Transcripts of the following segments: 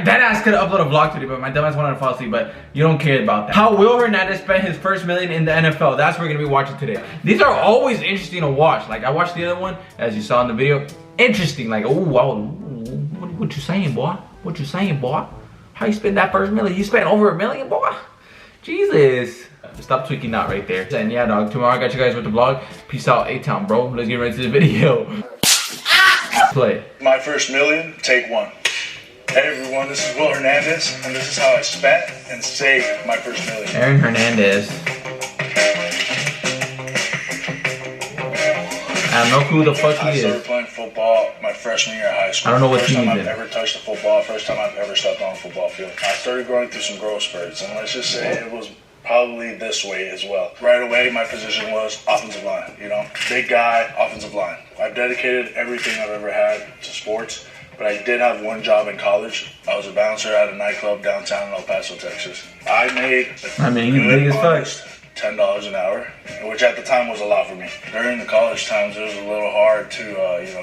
Deadass could upload a vlog today, but my dumbass wanted to fall asleep, but you don't care about that. How Will Hernandez spent his first million in the NFL. That's what we're gonna be watching today. These are always interesting to watch. Like I watched the other one, as you saw in the video. Interesting, like, oh, wow, what you saying, boy? What you saying, boy? How you spend that first million? You spent over $1 million, boy? Jesus. Stop tweaking that right there. And yeah, dog, tomorrow I got you guys with the vlog. Peace out, A-Town, bro. Let's get right to the video. Play. My first million, take one. Hey everyone, this is Will Hernandez, and this is how I spent and saved my first million. Hernandez. I have no clue who the fuck he I started is. playing football my freshman year of high school. I don't know what first team time he's I've in. ever touched a football, first time I've ever stepped on a football field. I started going through some growth spurts, and let's just say it was probably this way as well. Right away, my position was offensive line, you know? Big guy, offensive line. I've dedicated everything I've ever had to sports, but I did have one job in college. I was a bouncer at a nightclub downtown in El Paso, Texas. I made big as fuck. $10 an hour, which at the time was a lot for me. During the college times, it was a little hard to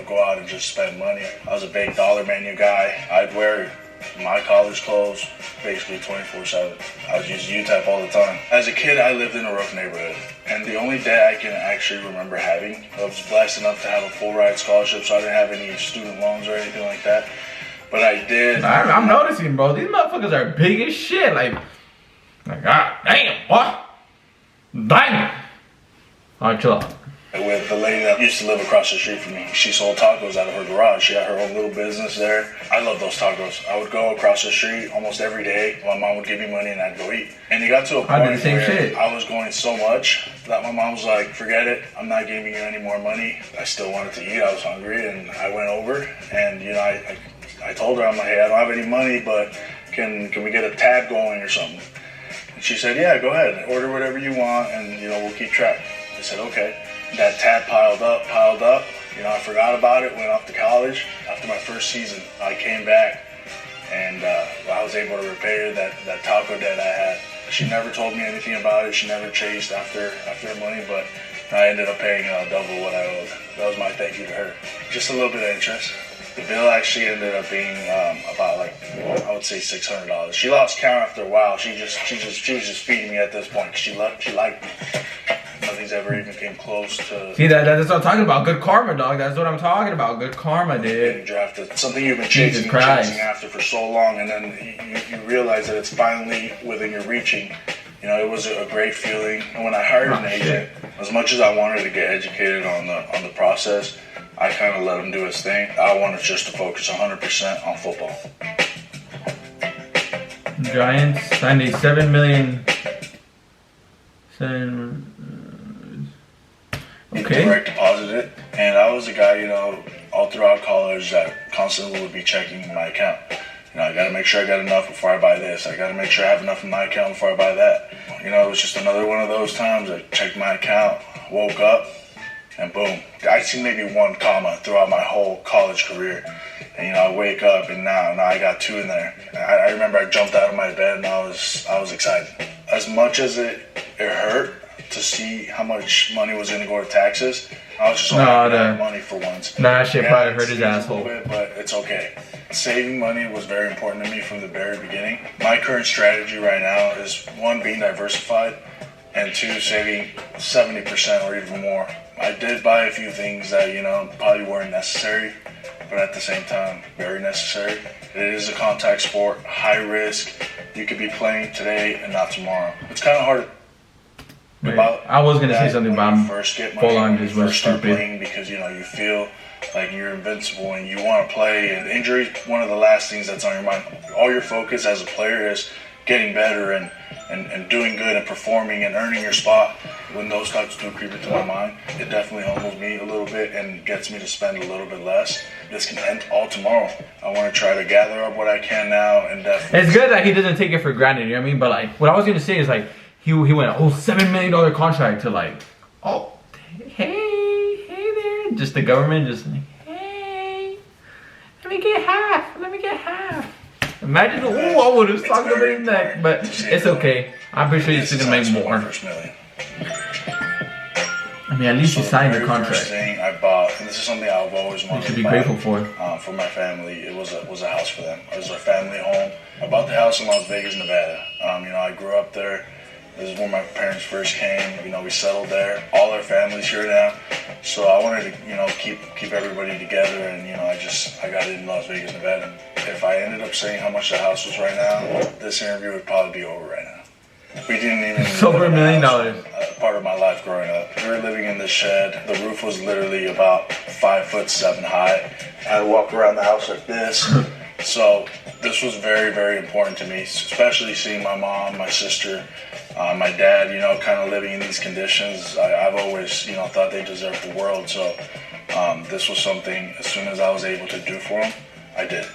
go out and just spend money. I was a big dollar menu guy. I'd wear my college clothes basically 24/7. I was using U-Type all the time. As a kid, I lived in a rough neighborhood, and the only day I can actually remember having, I was blessed enough to have a full ride scholarship, so I didn't have any student loans or anything like that. But I did. I'm noticing, bro. These motherfuckers are big as shit. Like God damn, what? Dang. Alright, chill out. With the lady that used to live across the street from me. She sold tacos out of her garage. She had her own little business there. I love those tacos. I would go across the street almost every day. My mom would give me money and I'd go eat. And it got to a point where I was going so much that my mom was like, forget it. I'm not giving you any more money. I still wanted to eat. I was hungry, and I went over and I told her, I'm like, hey, I don't have any money, but can we get a tab going or something? And she said, yeah, go ahead. Order whatever you want, and we'll keep track. I said, okay. That tab piled up. I forgot about it, went off to college. After my first season, I came back, and I was able to repay that taco debt I had. She never told me anything about it. She never chased after money, but I ended up paying double what I owed. That was my thank you to her. Just a little bit of interest. The bill actually ended up being about I would say $600. She lost count after a while. She was just feeding me at this point. She liked me. Nothing's ever even came close to. See that's what I'm talking about. Good karma, dog. That's what I'm talking about. Good karma, dude. Getting drafted. Something you've been chasing after for so long, and then you realize that it's finally within your reaching. It was a great feeling. And when I hired an agent, as much as I wanted to get educated on the process, I kind of let him do his thing. I wanted just to focus 100% on football. Giants signed a $7 million. Okay. Direct deposited it, and I was a guy, all throughout college that constantly would be checking my account. I gotta make sure I got enough before I buy this. I gotta make sure I have enough in my account before I buy that. It was just another one of those times I checked my account, woke up, and boom. I see maybe one comma throughout my whole college career. And I wake up and now I got two in there. I remember I jumped out of my bed and I was excited. As much as it hurt to see how much money was gonna go to taxes, I was just hoping money for once. That shit probably hurt his asshole. But it's okay. Saving money was very important to me from the very beginning. My current strategy right now is one, being diversified, and two, saving 70% or even more. I did buy a few things that probably weren't necessary, but at the same time, very necessary. It is a contact sport, high risk. You could be playing today and not tomorrow. It's kind of hard to I was going to say something about him. Full on just was stupid. Playing because, you feel like you're invincible and you want to play. And injury is one of the last things that's on your mind. All your focus as a player is getting better and doing good and performing and earning your spot. When those thoughts do creep into my mind, it definitely humbles me a little bit and gets me to spend a little bit less. This can end all tomorrow. I want to try to gather up what I can now and definitely. It's good that he doesn't take it for granted, you know what I mean? But what I was gonna say is he went $7 million contract to hey there, just the government just hey, let me get half. Imagine I would have talked about him that, but it's okay. I'm pretty sure he's still gonna make more. I mean, at least he signed the contract. First thing I bought, and this is something I've always wanted to be grateful for. For my family, it was a house for them. It was a family home. I bought the house in Las Vegas, Nevada. I grew up there. This is where my parents first came. We settled there. All our family's here now. So I wanted to, keep everybody together, and I got it in Las Vegas, Nevada. If I ended up saying how much the house was right now, this interview would probably be over right now. We didn't even. It's over $1 million. Part of my life growing up. We were living in this shed. The roof was literally about 5'7" high. I walk around the house like this. So this was very, very important to me, especially seeing my mom, my sister, my dad, kind of living in these conditions. I've always, thought they deserved the world. So this was something, as soon as I was able to do for them, I did.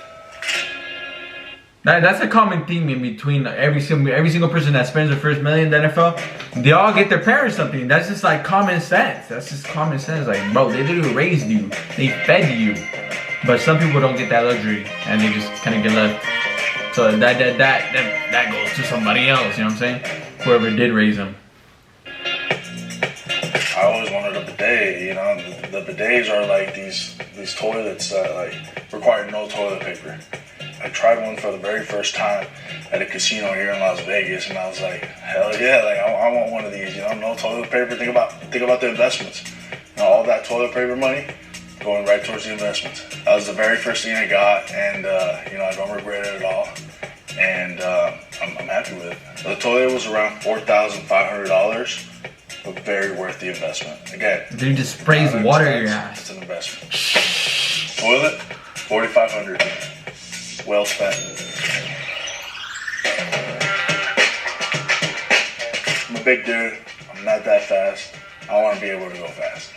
That's a common theme in between every single person that spends their first $1 million in the NFL. They all get their parents something. That's just like common sense. That's just common sense. Like, bro, they literally raised you. They fed you. But some people don't get that luxury, and they just kind of get left. So that goes to somebody else. You know what I'm saying? Whoever did raise them. I always wanted a bidet. The bidets are like these toilets that require no toilet paper. I tried one for the very first time at a casino here in Las Vegas, and I was like, hell yeah, I want one of these. No toilet paper. Think about the investments. All that toilet paper money going right towards the investments. That was the very first thing I got, and I don't regret it at all. And I'm happy with it. The toilet was around $4,500, but very worth the investment. Again, dude just sprays water in your ass. It's an investment. Toilet, $4,500. Well spent. I'm a big dude. I'm not that fast. I want to be able to go fast.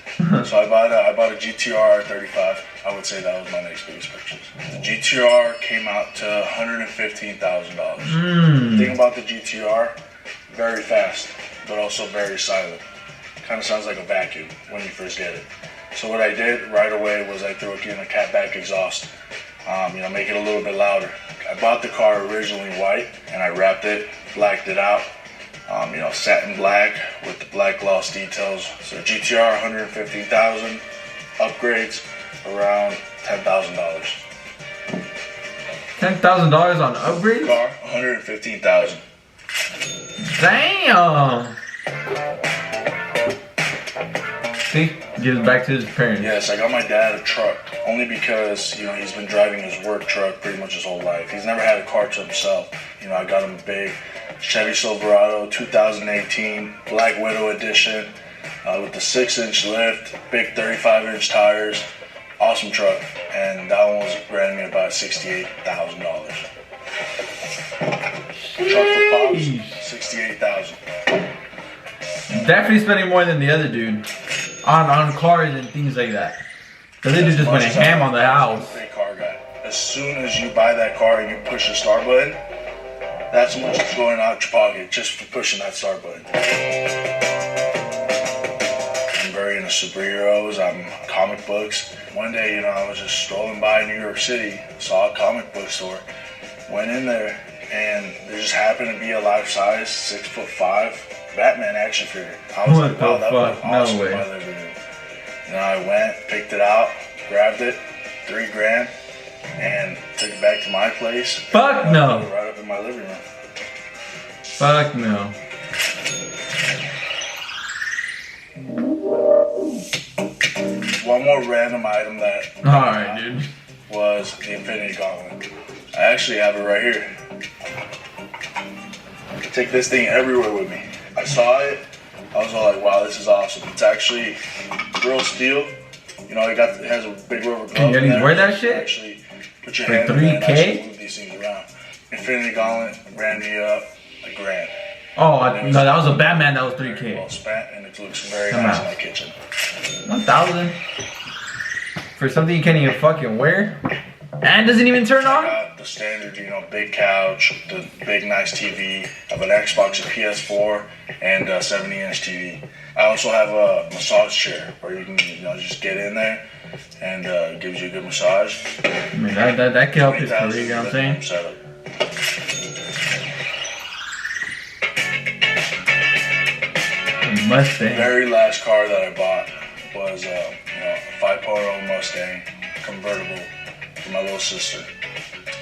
So I bought a GTR 35. I would say that was my next biggest purchase. The GTR came out to $115,000. The thing about the GTR, very fast, but also very silent. Kind of sounds like a vacuum when you first get it. So what I did right away was I threw it in a catback exhaust. Make it a little bit louder. I bought the car originally white, and I wrapped it, blacked it out. Satin black with the black gloss details. So GTR, $115,000. Upgrades around $10,000. $10,000 on upgrades? Car, $115,000. Damn. See, gives back to his parents. Yes, I got my dad a truck only because he's been driving his work truck pretty much his whole life. He's never had a car to himself. I got him a big Chevy Silverado 2018 Black Widow edition with the 6-inch lift, big 35-inch tires, awesome truck, and that one was brand new about $68,000. Truck for pops, $68,000. Definitely spending more than the other dude on cars and things like that. The other dude just went ham on the house. Big car guy. As soon as you buy that car and you push the start button, that's how much is going out your pocket just for pushing that start button. I'm very into superheroes. I'm comic books. One day, I was just strolling by New York City, saw a comic book store, went in there, and there just happened to be a life-size 6'5" Batman action figure. I was like, wow, that was awesome. No way. I went, picked it out, grabbed it, $3,000, and took it back to my place. Fuck no. Right up in my living room. Fuck no. One more random item that alright, dude, was the Infinity Gauntlet. I actually have it right here. I can take this thing everywhere with me. I saw it. I was all like, wow, this is awesome. It's actually real steel. It has a big rubber glove. You wear that shit? Actually, put your hand in there and actually move these things around. Infinity Gauntlet ran me up $1,000. Oh, no, that was a Batman. That was $3,000. Very well spent, and it looks very nice in my kitchen. 1,000 for something you can't even fucking wear, and doesn't even turn on. I got the standard, big couch, the big nice TV. I have an Xbox, a PS4, and a 70-inch TV. I also have a massage chair where you can, just get in there and it gives you a good massage. I mean, that can help his career. You know what I'm saying? Mustang. The very last car that I bought was a 5.0 Mustang Convertible for my little sister.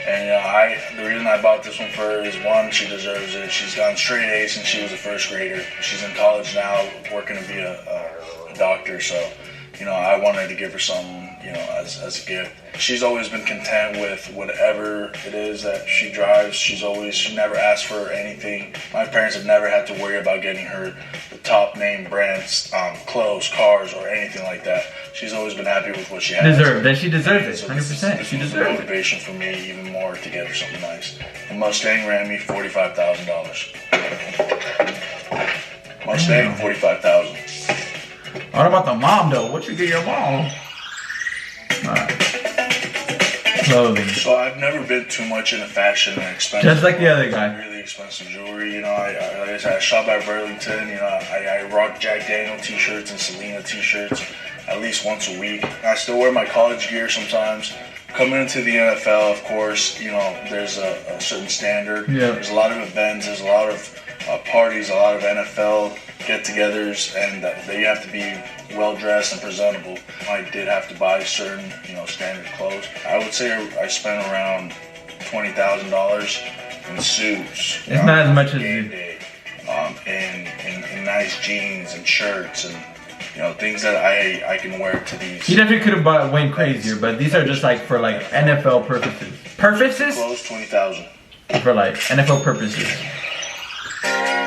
And the reason I bought this one for her is one, she deserves it. She's gotten straight A's since she was a first grader. She's in college now, working to be a doctor. So, I wanted to give her something, as a gift. She's always been content with whatever it is that she drives. She never asked for anything. My parents have never had to worry about getting her the top name brands, clothes, cars, or anything like that. She's always been happy with what she has. Then she deserves it, 100%. She deserves it. Motivation for me even more to get her something nice. The Mustang ran me $45,000. Mustang, $45,000. What about the mom though? What you get your mom? Alright. Clothing. So I've never been too much into fashion and expensive. Just like the other guy. Really expensive jewelry. I shop at Burlington. I rock Jack Daniel t-shirts and Selena t-shirts at least once a week. I still wear my college gear sometimes. Coming into the NFL, of course, there's a certain standard. Yeah. There's a lot of events. There's a lot of parties, a lot of NFL get-togethers, and that you have to be well-dressed and presentable. I did have to buy certain, standard clothes. I would say I spent around $20,000 in suits. It's not as much as you. In nice jeans and shirts and things that I can wear to these. You definitely could have went crazier, but these are just for NFL purposes. Purposes? Clothes, $20,000. For NFL purposes.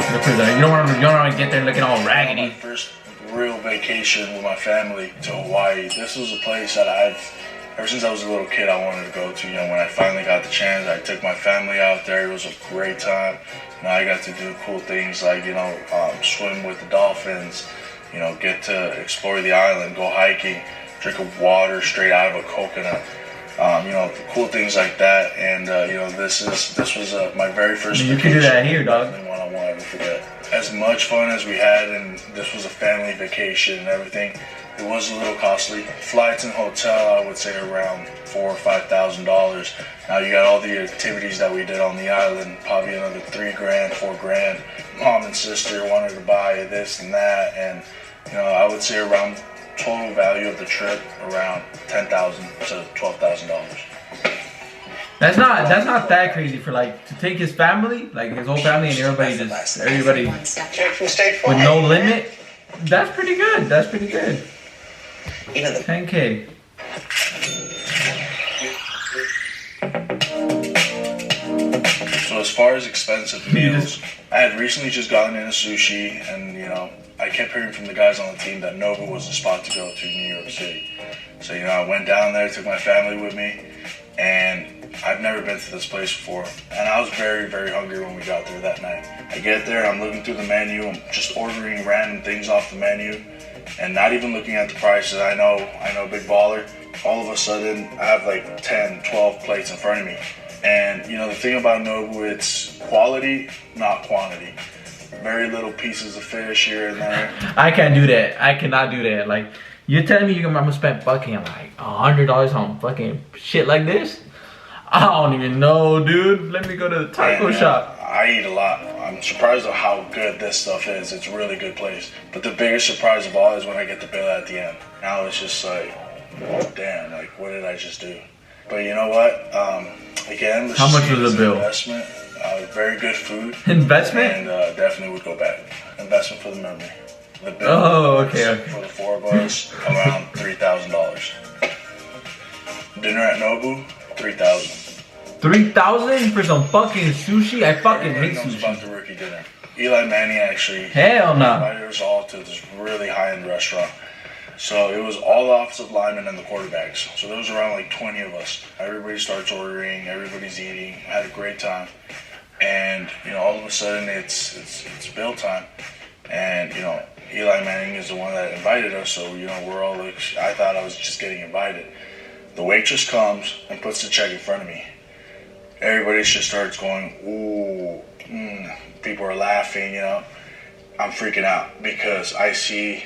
You don't want to get there looking all raggedy. My first real vacation with my family to Hawaii. This was a place that ever since I was a little kid, I wanted to go to. When I finally got the chance, I took my family out there. It was a great time. I got to do cool things like, swim with the dolphins, get to explore the island, go hiking, drink water straight out of a coconut. Cool things like that. And, this was my very first vacation. You can do that here, dog. One I won't ever forget. As much fun as we had, and this was a family vacation and everything, it was a little costly. Flights and hotel, I would say around $4,000 or $5,000. Now you got all the activities that we did on the island, probably another $3,000, $4,000. Mom and sister wanted to buy this and that, and I would say around total value of the trip around $10,000 to $12,000. That's not that crazy for to take his family, his whole family, and everybody with no limit. That's pretty good. That's pretty good. 10K. So as far as expensive meals, I had recently just gotten into sushi, and I kept hearing from the guys on the team that Nobu was the spot to go to in New York City. So I went down there, took my family with me, and I've never been to this place before, and I was very, very hungry when we got there that night. I get there, I'm looking through the menu, I'm just ordering random things off the menu, and not even looking at the prices. I know, big baller. All of a sudden, I have 10, 12 plates in front of me. And the thing about Nobu, it's quality, not quantity. Very little pieces of fish here and there. I can't do that. I cannot do that. You're telling me I'm gonna spend fucking $100 on fucking shit like this? I don't even know, dude. Let me go to the taco shop. I eat a lot. I'm surprised at how good this stuff is. It's a really good place. But the biggest surprise of all is when I get the bill at the end. Now it's just damn, what did I just do? But you know what? Again, how much was the bill? Investment. Very good food. Investment? And definitely would go back. Investment for the memory. The bill okay. For the 4 of us, around $3,000. Dinner at Nobu, $3,000. $3,000 for some fucking sushi? I fucking hate sushi. sushi. About the rookie dinner. Eli Manning actually hell no. invited us all to this really high-end restaurant. So it was all the offensive linemen and the quarterbacks. So there was around 20 of us. Everybody starts ordering, everybody's eating. I had a great time. And all of a sudden it's bill time. And Eli Manning is the one that invited us, so we're all I thought I was just getting invited. The waitress comes and puts the check in front of me. Everybody just starts going, ooh, people are laughing, I'm freaking out because I see,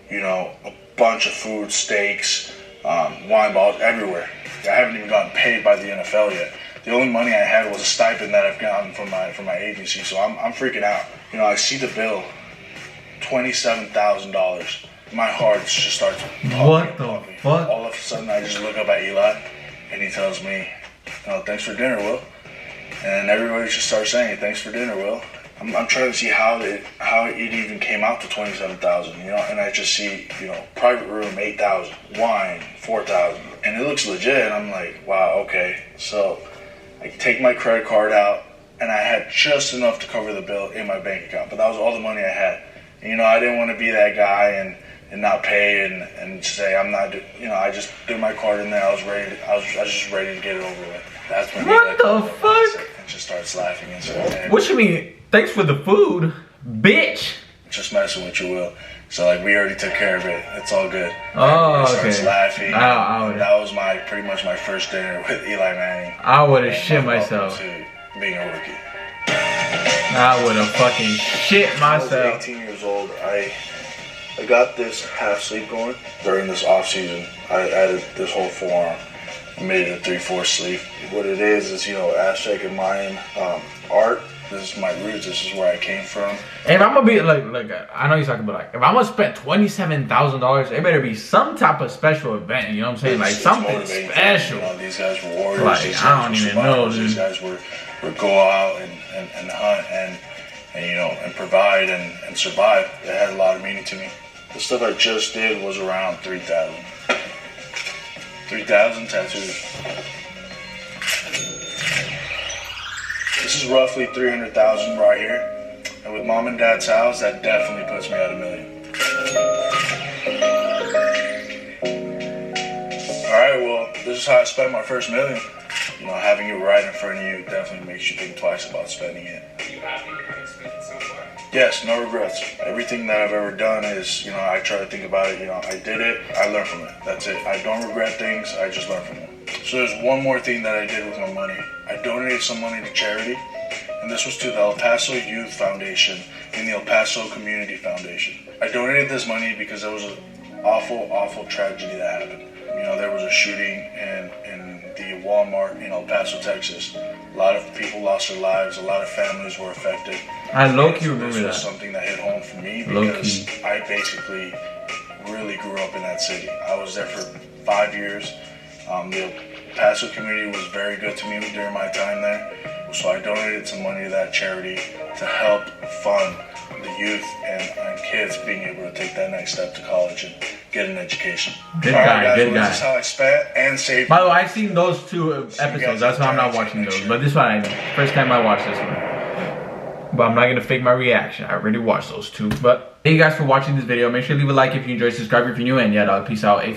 a bunch of food, steaks, wine bottles everywhere. I haven't even gotten paid by the NFL yet. The only money I had was a stipend that I've gotten from my agency, so I'm freaking out. I see the bill, $27,000. My heart just starts pumping. What the fuck? All of a sudden, I just look up at Eli, and he tells me, Thanks for dinner, Will. And everybody just started saying, thanks for dinner, Will. I'm trying to see how it even came out to 27,000, you know, and I just see, you know, private room 8,000, wine 4,000, and it looks legit. And I'm like, wow, okay. So I take my credit card out, and I had just enough to cover the bill in my bank account, but that was all the money I had. And, you know, I didn't want to be that guy and not pay and say I'm not, you know, I just threw my card in there. I was ready. I was just ready to get it over with. That's when what the fuck? And just starts laughing and saying, what you mean? Thanks for the food, bitch. Just messing with you, Will. So like we already took care of it. It's all good. Oh, okay. Starts laughing. That was pretty much my first dinner with Eli Manning. I would have shit myself. To being a rookie. I would have fucking shit myself. I was 18 years old. I got this half sleeve going during this off season. I added this whole forearm. I made it a 3/4 sleeve. What it is, you know, Aztec and Mayan art. This is my roots. This is where I came from. And if I'm gonna be like I know you're talking about, like, if I'm gonna spend $27,000, it better be some type of special event. You know what I'm saying? Like something special. You know, these guys were warriors. Like I don't even know, dude. These guys were go out and hunt and you know and provide and survive. It had a lot of meaning to me. The stuff I just did was around 3,000. 3,000 tattoos. This is roughly 300,000 right here. And with mom and dad's house, that definitely puts me at $1 million. Alright, well, this is how I spent my first $1 million. You know, having it right in front of you definitely makes you think twice about spending it. Are you happy with how you spent it so far? Yes, no regrets. Everything that I've ever done is, you know, I try to think about it, you know, I did it, I learned from it. That's it. I don't regret things, I just learn from them. So there's one more thing that I did with my money. I donated some money to charity, and this was to the El Paso Youth Foundation and the El Paso Community Foundation. I donated this money because there was an awful tragedy that happened. You know, there was a shooting in the Walmart in El Paso, Texas. A lot of people lost their lives. A lot of families were affected. I low-key remember that. This was something that hit home for me because I basically really grew up in that city. I was there for 5 years. The El Paso community was very good to me during my time there. So I donated some money to that charity to help fund the youth and kids being able to take that next step to college and get an education. Good guy, guys, good guy. This is how I spent and saved. By the way, I've seen those two episodes. That's why I'm not watching those. But this one, first time I watched this one. But I'm not gonna fake my reaction. I already watched those two. But thank you guys for watching this video. Make sure to leave a like if you enjoyed, subscribe if you're new, and yeah, dog. Peace out. A-Town.